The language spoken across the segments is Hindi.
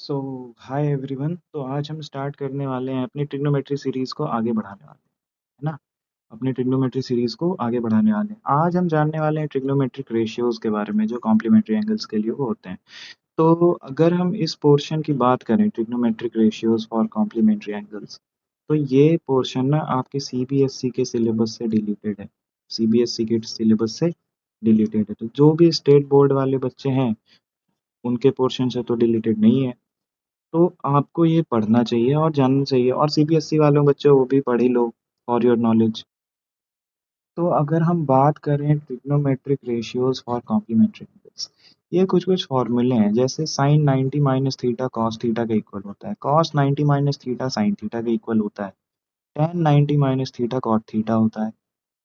सो हाय एवरीवन। तो आज हम स्टार्ट करने वाले हैं अपनी ट्रिग्नोमेट्री सीरीज को आगे बढ़ाने वाले हैं, है ना। अपनी ट्रिग्नोमेट्री सीरीज को आगे बढ़ाने वाले हैं। आज हम जानने वाले हैं ट्रिग्नोमेट्रिक रेशियोज के बारे में जो कॉम्प्लीमेंट्री एंगल्स के लिए वो होते हैं। तो अगर हम इस पोर्शन की बात करें trigonometric ratios for complementary angles, तो ये पोर्शन ना आपके सीबीएसई के सिलेबस से डिलीटेड है। सीबीएसई के सिलेबस से डिलीटेड है, तो जो भी स्टेट बोर्ड वाले बच्चे हैं उनके पोर्शन से तो डिलीटेड नहीं है। तो आपको ये पढ़ना चाहिए और जानना चाहिए, और सीबीएसई वालों बच्चों वो भी पढ़ ही लो फॉर योर नॉलेज। तो अगर हम बात करें trigonometric ratios for complementary angles, ये कुछ कुछ फॉर्मूले हैं। जैसे sine 90 minus theta cos theta के इक्वल होता है, cos 90 minus theta sine theta के इक्वल होता है, tan 90 minus theta cot theta होता है,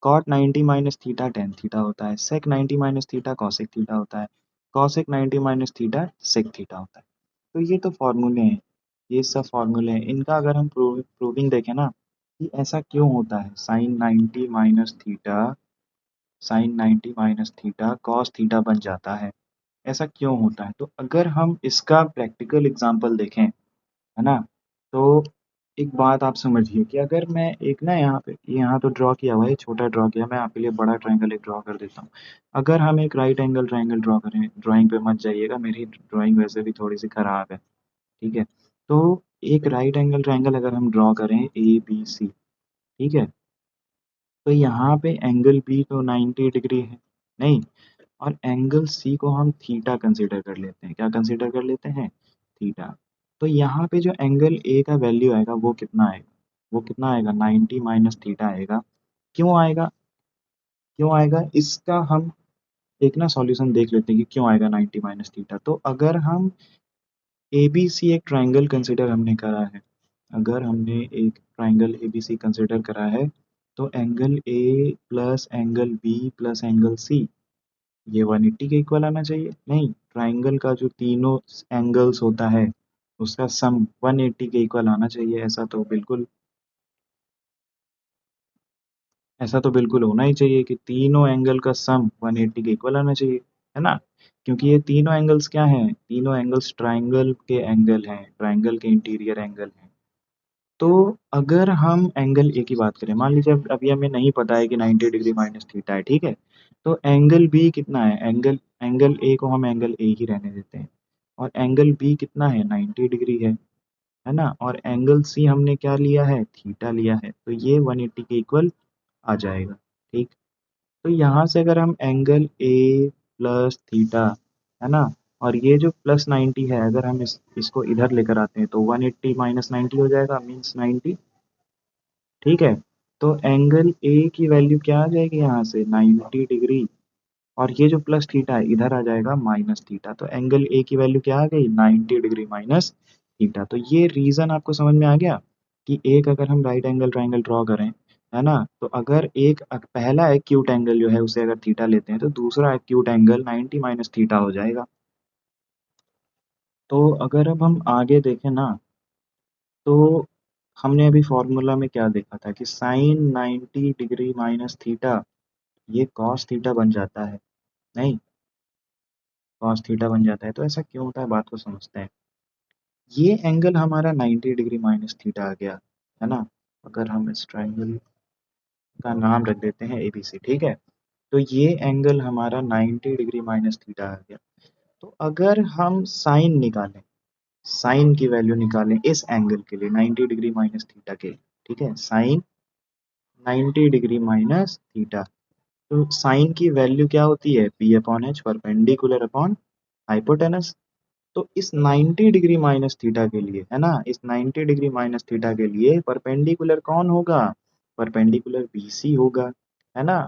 cot 90 minus theta tan theta होता है, sec 90 minus theta cosec theta होता है, cosec 90 minus theta sec theta होता है। तो ये तो फॉर्मूले हैं, ये सब फॉर्मूले हैं। इनका अगर हम प्रूविंग देखें ना कि ऐसा क्यों होता है, sine 90 minus theta cos theta बन जाता है, ऐसा क्यों होता है। तो अगर हम इसका प्रैक्टिकल एग्जांपल देखें, है ना, तो एक बात आप समझिए कि अगर मैं एक ना यहाँ पे यहाँ तो ड्रॉ किया हुआ है, छोटा ड्रॉ किया, मैं आपके लिए बड़ा ट्रायंगल एक ड्रॉ कर देता हूँ। अगर हम एक राइट एंगल ट्रायंगल ड्रॉ करें, ड्राइंग पे मत जाइएगा, मेरी ड्राइंग वैसे भी थोड़ी सी खराब है, ठीक है। तो एक राइट एंगल ट्रायंगल अगर हम ड्रॉ करें ए बी सी, ठीक है, तो यहाँ पे एंगल बी तो 90 डिग्री है, नहीं, और एंगल सी को हम थीटा कंसीडर कर लेते हैं। क्या कंसीडर कर लेते हैं? थीटा। तो यहाँ पे जो एंगल ए का वैल्यू आएगा वो कितना आएगा? वो कितना आएगा? 90 माइनस थीटा आएगा। क्यों आएगा? क्यों आएगा इसका हम एक ना सॉल्यूशन देख लेते हैं कि क्यों आएगा 90 माइनस थीटा। तो अगर हम ए बी सी एक ट्राइंगल कंसिडर हमने करा है, अगर हमने एक triangle A B C consider करा है, तो angle A plus angle B plus angle C ये 180 के इक्वल आना चाहिए। नहीं, ट्राइंगल का जो तीनों एंगल्स होता है उसका सम 180 के इक्वल आना चाहिए। ऐसा तो बिल्कुल होना ही चाहिए कि तीनों एंगल का सम 180 के इक्वल आना चाहिए, है ना। क्योंकि ये तीनों एंगल्स क्या हैं? तीनों एंगल्स ट्राइंगल के एंगल हैं, ट्राइंगल के इंटीरियर एंगल हैं। तो अगर हम एंगल ए की बात करें, मान लीजिए अभी हमें नहीं पता है कि 90 डिग्री माइनस थीटा है, ठीक है। तो एंगल बी कितना है? एंगल एंगल ए को हम एंगल ए ही रहने देते हैं, और एंगल बी कितना है? 90 डिग्री है ना। और एंगल सी हमने क्या लिया है? थीटा लिया है, तो ये 180 के इक्वल आ जाएगा, ठीक। तो यहाँ से अगर हम एंगल ए प्लस थीटा, है ना, और ये जो प्लस 90 है, अगर हम इसको इधर लेकर आते हैं तो 180 माइनस 90 हो जाएगा, मीन्स 90, ठीक है। तो एंगल ए की वैल्यू क्या आ जाएगी यहाँ से? 90 डिग्री, और ये जो प्लस थीटा है इधर आ जाएगा माइनस थीटा। तो एंगल ए की वैल्यू क्या आ गई? 90 डिग्री माइनस थीटा। तो ये रीज़न आपको समझ में आ गया कि एक अगर हम राइट एंगल ट्राइंगल ड्रॉ करें, है ना, तो अगर एक पहला एक्यूट एंगल जो है उसे अगर थीटा लेते हैं तो दूसरा एक्यूट एंगल 90 माइनस थीटा हो जाएगा। तो अगर अब हम आगे देखें ना, तो हमने अभी फॉर्मूला में क्या देखा था कि साइन 90 डिग्री माइनस थीटा ये कॉस थीटा बन जाता है, नहीं, कॉस थीटा बन जाता है। तो ऐसा क्यों होता है, बात को समझते हैं। ये एंगल हमारा 90 डिग्री माइनस थीटा आ गया, है ना। अगर हम इस ट्राइंगल का नाम रख देते हैं एबीसी, ठीक है, तो ये एंगल हमारा 90 डिग्री माइनस थीटा आ गया। तो अगर हम साइन निकालें, साइन की वैल्यू निकालें इस एंगल के लिए 90 डिग्री माइनस थीटा के लिए, ठीक है, साइन 90 डिग्री माइनस थीटा, तो साइन की वैल्यू क्या होती है? P upon H, perpendicular upon hypotenuse. तो इस 90 डिग्री माइनस थीटा के लिए, है ना, इस 90 डिग्री माइनस थीटा के लिए परपेंडिकुलर कौन होगा? परपेंडिकुलर बीसी होगा, है ना,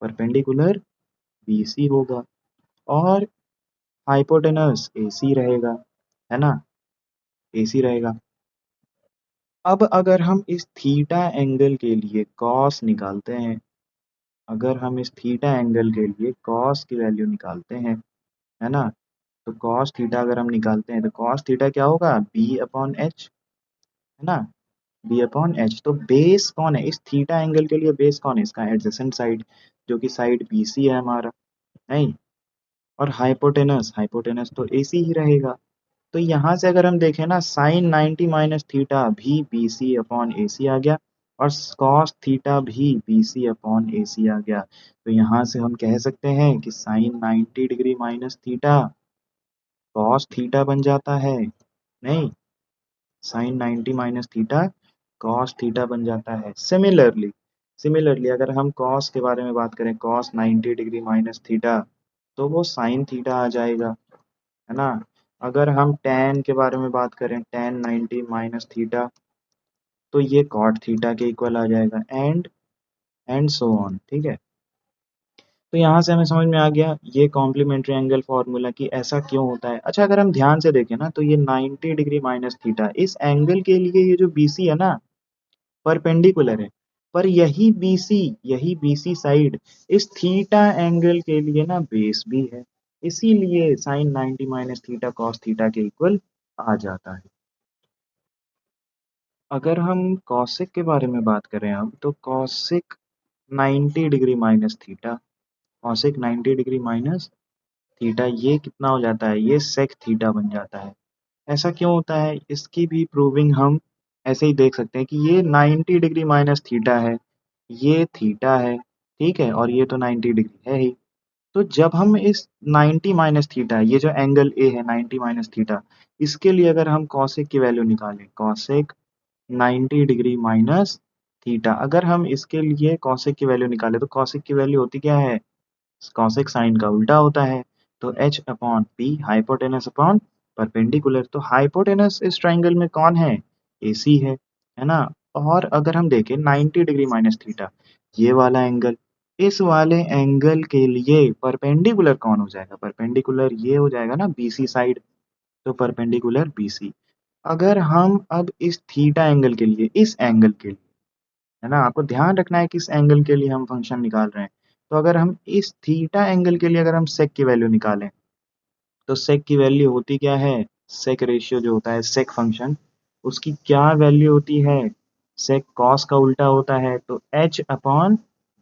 परपेंडिकुलर बीसी होगा, और हाइपोटेनस एसी रहेगा, है ना, एसी रहेगा। अब अगर हम इस थीटा एंगल के लिए कॉस निकालते हैं, अगर हम इस थीटा एंगल के लिए कॉस की वैल्यू निकालते हैं, है ना, तो कॉस थीटा अगर हम निकालते हैं तो कॉस थीटा क्या होगा? बी अपॉन एच, है ना, बी अपॉन एच। तो बेस कौन है इस थीटा एंगल के लिए? बेस कौन है इसका? एडजेसेंट साइड, जो कि साइड बी सी है हमारा, नहीं, और हाइपोटेनस, हाइपोटेनस तो ए सी ही रहेगा। तो यहाँ से अगर हम देखें ना, साइन 90 माइनस थीटा भी B C upon A C आ गया, और कॉस थीटा भी B C upon A C आ गया। तो यहाँ से हम कह सकते हैं कि sine 90 degree minus theta cos theta बन जाता है। नहीं, sine 90 minus theta cos theta बन जाता है। सिमिलरली अगर हम कॉस के बारे में बात करें, कॉस 90 डिग्री माइनस थीटा, तो वो साइन थीटा आ जाएगा, है ना। अगर हम tan के बारे में बात करें, tan 90 माइनस थीटा, तो ये cot थीटा के इक्वल आ जाएगा, एंड सो ऑन। ठीक है, तो यहाँ से हमें समझ में आ गया ये कॉम्प्लीमेंट्री एंगल फॉर्मूला कि ऐसा क्यों होता है। अच्छा, अगर हम ध्यान से देखें ना, तो ये 90 डिग्री माइनस थीटा इस एंगल के लिए ये जो BC है ना, परपेंडिकुलर है, पर यही BC साइड इस थीटा एंगल के लिए ना बेस भी है, इसीलिए sine 90 minus theta cos theta के इक्वल आ जाता है। अगर हम कॉसिक के बारे में बात करें अब, तो cosec 90 degree minus theta, cosec 90 degree minus theta ये कितना हो जाता है, ये सेक थीटा बन जाता है। ऐसा क्यों होता है, इसकी भी प्रूविंग हम ऐसे ही देख सकते हैं कि ये 90 डिग्री माइनस थीटा है, ये थीटा है, ठीक है, और ये तो 90 डिग्री है ही। तो जब हम इस 90 माइनस थीटा, ये जो एंगल ए है 90 माइनस थीटा, इसके लिए अगर हम कॉसिक की वैल्यू निकालें, कॉसिक 90 डिग्री माइनस थीटा, अगर हम इसके लिए कॉसिक की वैल्यू निकालें, तो कॉसिक की वैल्यू होती क्या है, कॉसेक साइन का उल्टा होता है, तो h upon P hypotenuse upon perpendicular. तो हाइपोटेनस इस ट्राइंगल में कौन है, AC है ना। और अगर हम देखें 90 डिग्री माइनस थीटा, ये वाला एंगल, इस वाले एंगल के लिए परपेंडिकुलर कौन हो जाएगा, परपेंडिकुलर ये हो जाएगा ना BC साइड, तो परपेंडिकुलर BC। अगर हम अब इस थीटा एंगल के लिए, इस एंगल के लिए, है ना, आपको ध्यान रखना है किस एंगल के लिए हम फंक्शन निकाल रहे हैं। तो अगर हम इस थीटा एंगल के लिए अगर हम सेक की वैल्यू निकालें, तो सेक की वैल्यू होती क्या है, सेक रेशियो जो होता है सेक फंक्शन, उसकी क्या वैल्यू होती है, सेक कॉस का उल्टा होता है, तो h upon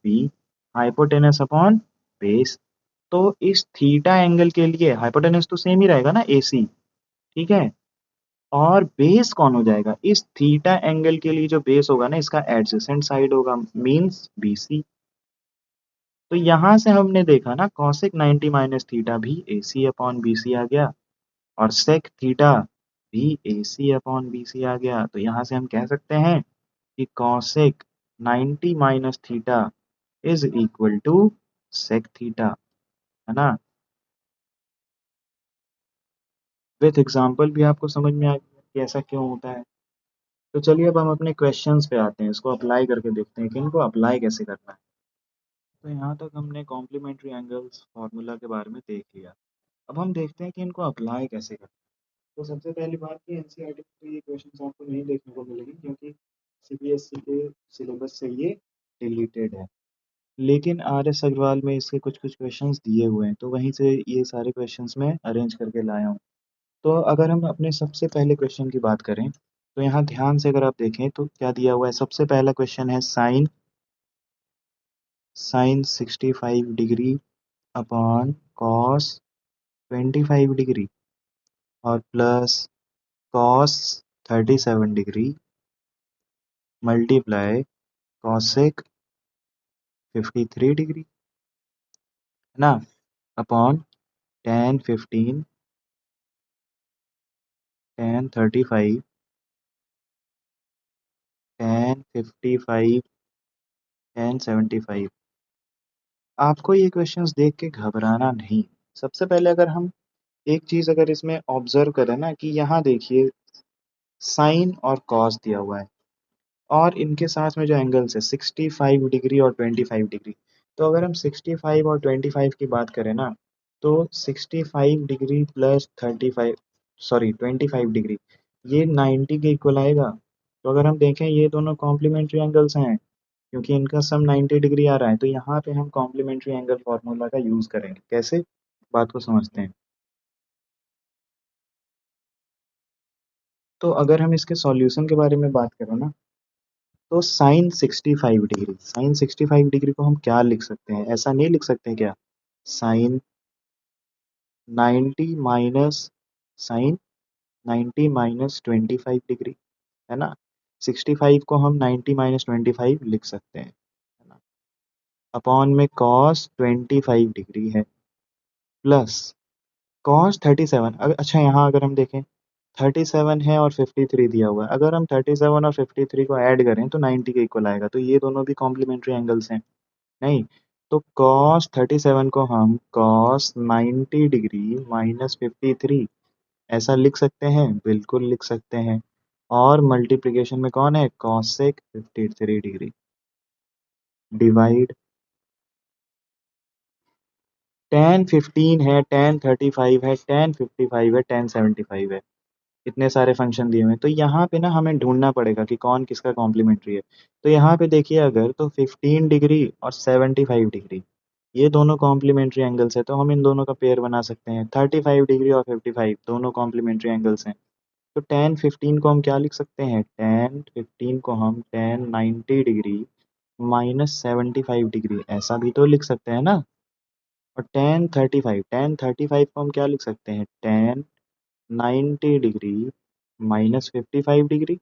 B hypotenuse upon base. तो इस थीटा एंगल के लिए हाइपोटेनस तो सेम ही रहेगा ना AC, ठीक है, और बेस कौन हो जाएगा, इस थीटा एंगल के लिए जो बेस होगा ना, इसका एडजेसेंट साइड होगा, मींस BC। तो यहाँ से हमने देखा ना, कॉसेक 90 माइनस थीटा भी AC अपॉन BC आ गया, और सेक थीटा भी AC अपॉन BC आ गया। तो यहाँ से हम कह सकते हैं कि cosec 90 minus theta is equal to sec theta, है ना। विथ एग्जाम्पल भी आपको समझ में आ गया कि ऐसा क्यों होता है। तो चलिए अब हम अपने क्वेश्चंस पे आते हैं, इसको अप्लाई करके देखते हैं कि इनको अप्लाई कैसे करना है। तो यहाँ तक हमने कॉम्प्लीमेंट्री एंगल्स फार्मूला के बारे में देख लिया। अब हम देखते हैं कि इनको अप्लाई कैसे करना है। तो सबसे पहली बात कि NCERT में तो ये क्वेश्चंस आपको नहीं देखने को मिलेंगे, क्योंकि CBSE के सिलेबस से ये डिलीटेड है। लेकिन RS अग्रवाल में इसके कुछ कुछ क्वेश्चंस दिए हुए हैं, तो वहीं से ये सारे क्वेश्चंस मैं अरेंज करके लाया हूँ। तो अगर हम अपने सबसे पहले क्वेश्चन की बात करें, तो यहाँ ध्यान से अगर आप देखें तो क्या दिया हुआ है, सबसे पहला क्वेश्चन है sine 65 degree upon cos 25 degree, और plus cos 37 degree multiply cosec 53 degree, है ना, upon tan 15 tan 35 tan 55 tan 75। आपको ये क्वेश्चंस देख के घबराना नहीं। सबसे पहले अगर हम एक चीज़ अगर इसमें ऑब्जर्व करें ना, कि यहाँ देखिए साइन और कॉस दिया हुआ है, और इनके साथ में जो एंगल्स है 65 डिग्री और 25 डिग्री। तो अगर हम 65 और 25 की बात करें ना, तो 65 डिग्री प्लस 35, सॉरी 25 डिग्री, ये 90 के इक्वल आएगा। तो अगर हम देखें ये दोनों कॉम्प्लीमेंट्री एंगल्स हैं, क्योंकि इनका सम 90 डिग्री आ रहा है, तो यहाँ पे हम कॉम्प्लीमेंट्री एंगल फार्मूला का यूज़ करेंगे। कैसे, बात को समझते हैं। तो अगर हम इसके सॉल्यूशन के बारे में बात करें ना, तो साइन 65 डिग्री को हम क्या लिख सकते हैं, ऐसा नहीं लिख सकते क्या, sine 90 minus sine 90 minus 25 degree, है ना। 65 को हम 90 माइनस 25 लिख सकते हैं, है ना। अपॉन में कॉस 25 डिग्री है, प्लस कॉस 37। अगर अच्छा यहाँ अगर हम देखें 37 है और 53 दिया हुआ है, अगर हम 37 और 53 को ऐड करें तो 90 के इक्वल आएगा, तो ये दोनों भी कॉम्प्लीमेंट्री एंगल्स हैं। नहीं, तो कॉस 37 को हम कॉस 90 डिग्री माइनस 53 ऐसा लिख सकते हैं, बिल्कुल लिख सकते हैं। और मल्टीप्लिकेशन में कौन है, cosec 53 degree, divide tan 15 है, tan 35 है, tan 55 है, tan 75 है। इतने सारे फंक्शन दिए हुए हैं, तो यहाँ पे ना हमें ढूंढना पड़ेगा कि कौन किसका कॉम्प्लीमेंट्री है। तो यहाँ पे देखिए अगर तो 15 डिग्री और 75 डिग्री ये दोनों कॉम्प्लीमेंट्री एंगल्स है, तो हम इन दोनों का पेयर बना सकते हैं। 35 डिग्री और 55 दोनों कॉम्प्लीमेंट्री एंगल्स हैं, तो tan 15 को हम क्या लिख सकते हैं, tan 15 को हम tan 90 डिग्री माइनस 75 डिग्री ऐसा भी तो लिख सकते हैं ना। और tan 35 को हम क्या लिख सकते हैं, tan 90 डिग्री माइनस 55 डिग्री,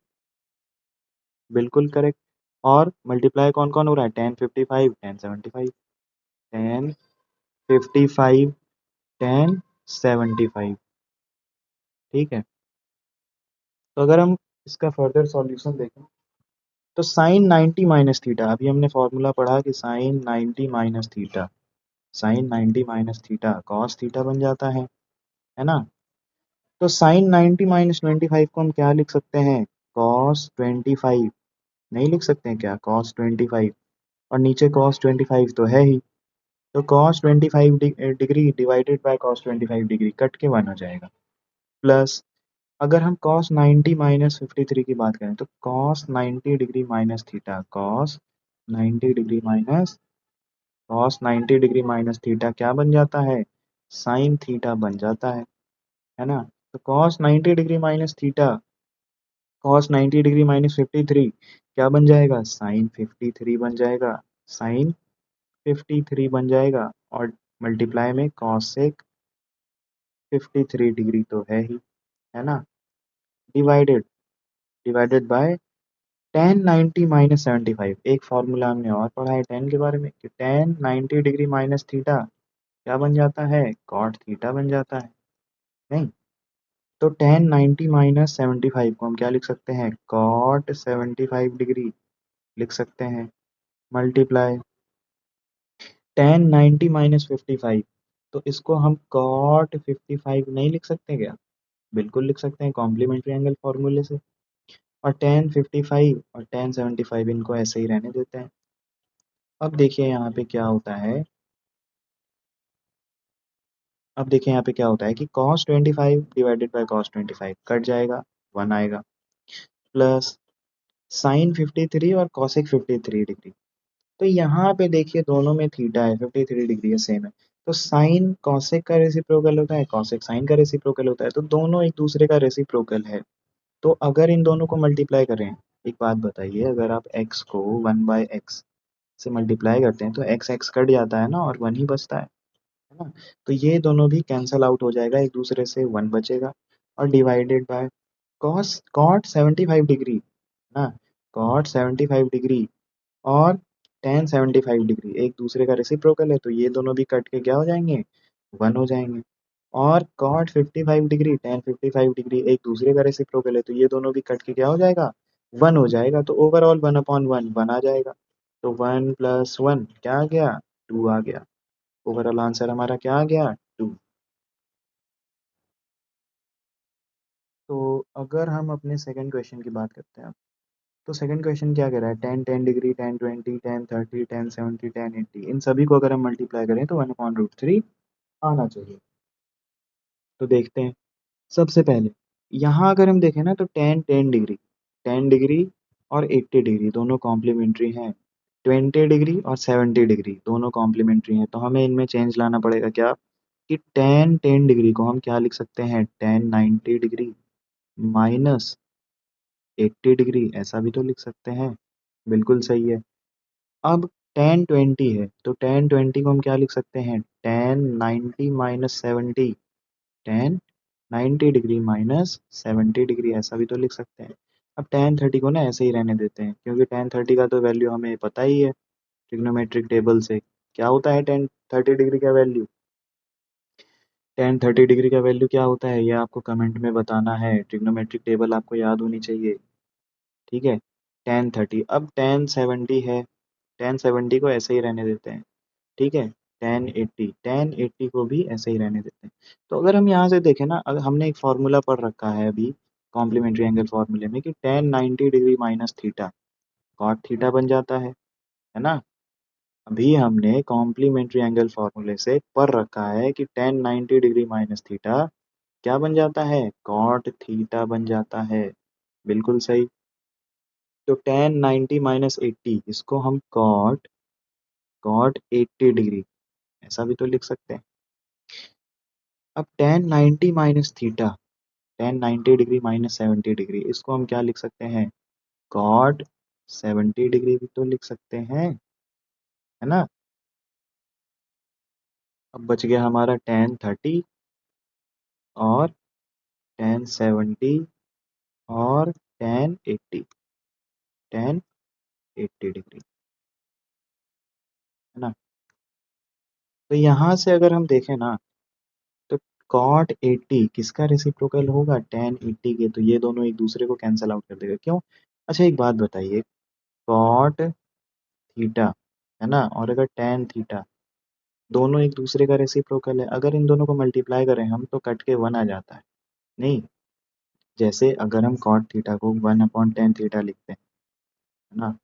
बिल्कुल करेक्ट। और मल्टीप्लाई कौन कौन हो रहा है, tan 55 tan 75, tan 55 tan 75, ठीक है। तो अगर हम इसका फर्दर सॉल्यूशन देखें तो साइन 90 माइनस थीटा, अभी हमने फॉर्मूला पढ़ा कि sine 90 minus theta, sine 90 minus theta cos theta बन जाता है ना। तो साइन 90 माइनस 25 को हम क्या लिख सकते हैं, कॉस 25, नहीं लिख सकते हैं क्या, कॉस 25, और नीचे कॉस 25 तो है ही, तो cos 25 degree divided by cos 25 degree cut के 1 हो जाएगा, प्लस अगर हम cos 90 माइनस 53 की बात करें तो cos 90 degree minus theta, cos 90 degree minus theta क्या बन जाता है, साइन थीटा बन जाता है ना। तो cos 90 degree minus theta cos 90 degree minus 53 क्या बन जाएगा, साइन 53 बन जाएगा, साइन 53 बन जाएगा। और मल्टीप्लाई में cos सेक 53 डिग्री तो है ना, divided divided by tan 90 minus 75। एक फॉर्मूला हमने और पढ़ा है tan के बारे में कि tan 90 डिग्री माइनस थीटा क्या बन जाता है, cot थीटा बन जाता है, नहीं। तो tan 90 माइनस 75 को हम क्या लिख सकते हैं, cot 75 डिग्री लिख सकते हैं, मल्टीप्लाई tan 90 माइनस 55, तो इसको हम cot 55 नहीं लिख सकते क्या, बिल्कुल लिख सकते हैं कॉम्प्लीमेंट्री एंगल फॉर्मूले से। और tan 55 और tan 75 इनको ऐसे ही रहने देते हैं। अब देखिए यहाँ पे क्या होता है, अब देखिए यहाँ पे क्या होता है कि cos 25 divided by cos 25 cut जाएगा, 1 आएगा, प्लस साइन 53 और cosec 53 डिग्री। तो यहाँ पे देखिए दोनों में थीटा है, 53 डिग्री है, सेम है। तो साइन cosec का रेसिप्रोकल होता है, cosec साइन का रेसिप्रोकल होता है, तो दोनों एक दूसरे का रेसिप्रोकल है। तो अगर इन दोनों को मल्टीप्लाई करें, एक बात बताइए, अगर आप x को 1/x से मल्टीप्लाई करते हैं तो x कट जाता है ना और 1 ही बचता है ना। तो ये दोनों भी कैंसल आउट हो जाएगा, एक दूसरे से 1 बचेगा। और डिवाइडेड बाय कॉट 75 डिग्री ना, कॉट 75 डिग्री और tan 75 डिग्री एक दूसरे का रेसिप्रोकल है, तो ये दोनों भी कट के क्या हो जाएंगे, 1 हो जाएंगे। और कॉट 55 डिग्री tan 55 डिग्री एक दूसरे का रेसिप्रोकल है, तो ये दोनों भी कट के क्या हो जाएगा, 1 हो जाएगा। तो ओवरऑल 1/1 1 आ जाएगा, तो 1 प्लस 1 क्या आ गया, 2 आ गया। ओवरऑल आंसर हमारा क्या आ गया, 2। तो अगर हम अपने सेकंड क्वेश्चन की बात करते हैं, तो सेकंड क्वेश्चन क्या कह रहा है, tan 10 degree tan 20 tan 30 tan 70 tan 80 इन सभी को अगर हम मल्टीप्लाई करें तो 1/√3 आना चाहिए। तो देखते हैं, सबसे पहले यहाँ अगर हम देखें ना तो tan 10 डिग्री और 80 डिग्री दोनों कॉम्प्लीमेंट्री हैं, 20 डिग्री और 70 डिग्री दोनों कॉम्प्लीमेंट्री हैं। तो हमें इनमें चेंज लाना पड़ेगा क्या, कि tan 10 डिग्री को हम क्या लिख सकते हैं, tan 90 डिग्री माइनस 80 डिग्री ऐसा भी तो लिख सकते हैं, बिल्कुल सही है। अब tan 20 है तो tan 20 को हम क्या लिख सकते हैं, tan 90 minus 70, tan 90 degree minus 70 degree, ऐसा भी तो लिख सकते हैं। अब tan 30 को ना ऐसे ही रहने देते हैं, क्योंकि tan 30 का तो वैल्यू हमें पता ही है ट्रिग्नोमेट्रिक टेबल से। क्या होता है tan 30 डिग्री का वैल्यू? tan 30 डिग्री का वैल्यू क्या होता है, ये आपको कमेंट में बताना है। ट्रिग्नोमेट्रिक टेबल आपको याद होनी चाहिए। ठीक है, tan 30। अब tan 70 है, tan 70 को ऐसे ही रहने देते हैं। ठीक है, tan 80 को भी ऐसे ही रहने देते हैं। तो अगर हम यहाँ से देखें ना, अगर हमने एक फॉर्मूला पढ़ रखा है अभी कॉम्प्लीमेंट्री एंगल फॉर्मूले में, कि tan 90 degree minus theta cot theta बन जाता है ना। अभी हमने कॉम्प्लीमेंट्री एंगल फॉर्मूले से पढ़ रखा है कि tan 90 डिग्री माइनस थीटा क्या बन जाता है, कॉट थीटा बन जाता है। बिल्कुल सही। तो tan 90 माइनस 80, इसको हम कॉट कॉट 80 डिग्री ऐसा भी तो लिख सकते हैं। अब tan 90 minus theta, tan 90 degree minus 70 degree, इसको हम क्या लिख सकते हैं, कॉट 70 डिग्री भी तो लिख सकते हैं, है ना। अब बच गया हमारा tan 30 और tan 70 और tan 80 है ना। तो यहाँ से अगर हम देखें ना, तो कॉट 80 किसका रेसिप्रोकल होगा, tan 80 के। तो ये दोनों एक दूसरे को कैंसिल आउट कर देगा, क्यों? अच्छा एक बात बताइए, कॉट थीटा है ना, और अगर tan थीटा, दोनों एक दूसरे का रेसिप्रोकल है, अगर इन दोनों को मल्टीप्लाई करें हम तो कट के 1 आ जाता है। नहीं, जैसे अगर हम कॉट थीटा को 1/tan थीटा लिखते हैं, है ना,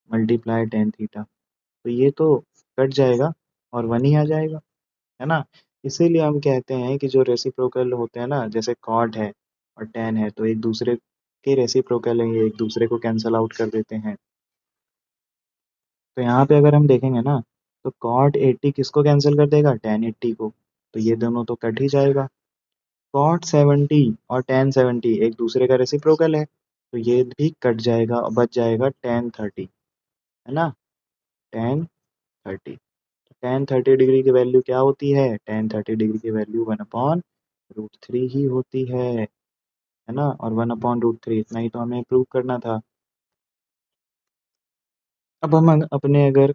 मल्टीप्लाई tan थीटा, तो ये तो कट जाएगा और 1 ही आ जाएगा, है ना। इसीलिए हम कहते हैं कि जो रेसिप्रोकल होते हैं ना, जैसे कॉट है और tan है, तो एक दूसरे के रेसिप्रोकल है, ये एक दूसरे को कैंसल आउट कर देते हैं। तो यहाँ पे अगर हम देखेंगे ना, तो कॉट 80 किसको कैंसिल कर देगा, tan 80 को, तो ये दोनों तो कट ही जाएगा। कॉट 70 और tan 70 एक दूसरे का रेसिप्रोकल है, तो ये भी कट जाएगा और बच जाएगा tan 30, है ना, tan 30। tan 30 डिग्री की वैल्यू क्या होती है, tan 30 डिग्री की वैल्यू 1/√3 ही होती है ना। और 1/√3 इतना ही तो हमें प्रूव करना था। अब हम अपने अगर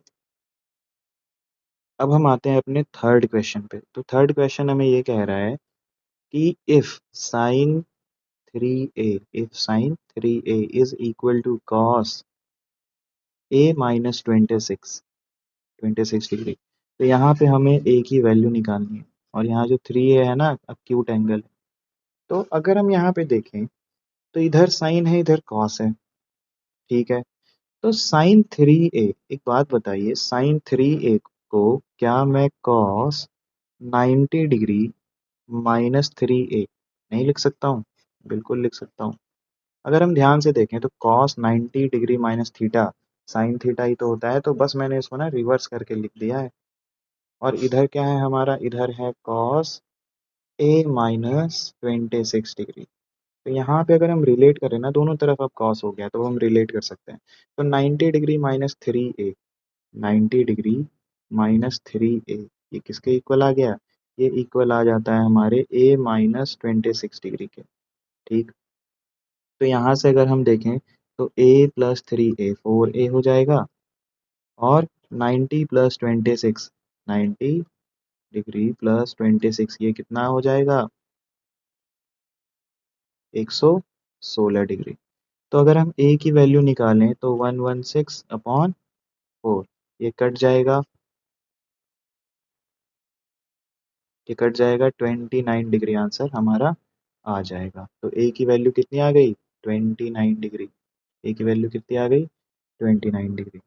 अब हम आते हैं अपने थर्ड क्वेश्चन पे। तो थर्ड क्वेश्चन हमें ये कह रहा है कि if sin 3a is equal to cos a minus 26 degree, तो यहाँ पे हमें a की वैल्यू निकालनी है, और यहाँ जो 3a है ना, अक्यूट एंगल है। तो अगर हम यहाँ पे देखें, तो इधर साइन है, इधर कॉस है। ठीक है, तो sin 3a, एक बात बताइए, sin 3a को क्या मैं कॉस 90 डिग्री माइनस 3a नहीं लिख सकता हूँ? बिल्कुल लिख सकता हूँ। अगर हम ध्यान से देखें तो cos 90 degree minus theta sine theta ही तो होता है, तो बस मैंने इसको ना रिवर्स करके लिख दिया है। और इधर क्या है हमारा, इधर है कॉस a माइनस 26 डिग्री। तो यहाँ पे अगर हम रिलेट करें ना, दोनों तरफ अब कॉस हो गया, तो हम रिलेट कर सकते हैं। तो 90 degree minus 3a, 90 degree minus 3a, ये किसके इक्वल आ गया, ये इक्वल आ जाता है हमारे a माइनस 26 डिग्री के। ठीक, तो यहाँ से अगर हम देखें तो a प्लस 3a 4a हो जाएगा, और 90 प्लस 26, 90 डिग्री प्लस 26, ये कितना हो जाएगा, 116 डिग्री। तो अगर हम a की वैल्यू निकालें तो 116/4, ये कट जाएगा, ये कट जाएगा, 29 डिग्री आंसर हमारा आ जाएगा। तो a की वैल्यू कितनी आ गई, 29 डिग्री। a की वैल्यू कितनी आ गई, 29 डिग्री।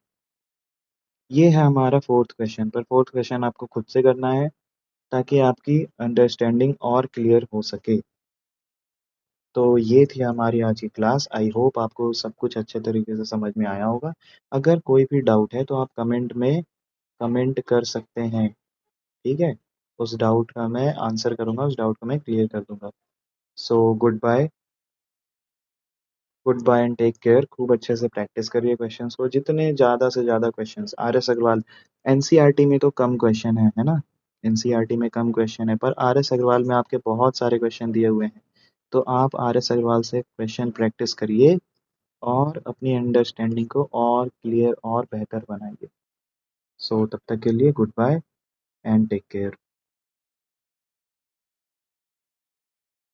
ये है हमारा फोर्थ क्वेश्चन। पर फोर्थ क्वेश्चन आपको खुद से करना है, ताकि आपकी अंडरस्टैंडिंग और क्लियर हो सके। तो ये थी हमारी आज की क्लास। आई होप आपको सब कुछ अच्छे तरीके से समझ में आया होगा। अगर कोई भी डाउट है तो आप कमेंट में कमेंट कर सकते हैं। ठीक है, उस डाउट का मैं आंसर करूंगा, उस डाउट को मैं क्लियर कर दूंगा। So good bye, good bye and take care. खूब अच्छे से प्रैक्टिस करिए क्वेश्चंस को, जितने ज़्यादा से ज़्यादा questions. R S Agarwal, NCERT में तो कम क्वेश्चन है ना। एनसीईआरटी में कम क्वेश्चन है, पर आर एस अग्रवाल में आपके बहुत सारे क्वेश्चन दिए हुए हैं। तो आप आर एस अग्रवाल से क्वेश्चन प्रैक्टिस करिए और अपनी अंडरस्टैंडिंग को और क्लियर और बेहतर बनाइए। सो तब तक के लिए good bye and take care.